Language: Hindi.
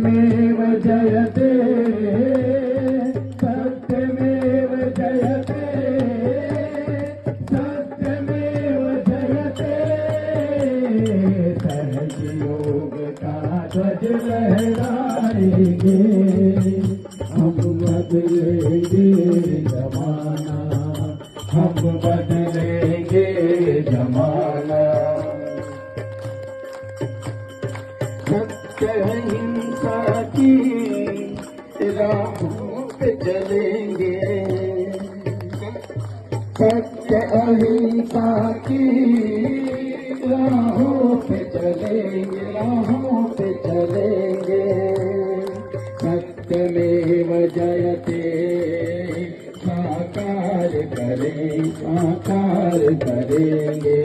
सत्यमेव जयते सत्यमेव जयते सत्यमेव जयते सहयोग का ध्वज लहराएंगे हम बदलेंगे जमाना हम बदलेंगे जमाना सत्य अहिंसा की राहों पे चलेंगे सत्य अहिंसा की राहों पे चलेंगे सत्यमेव जयते साकार करेंगे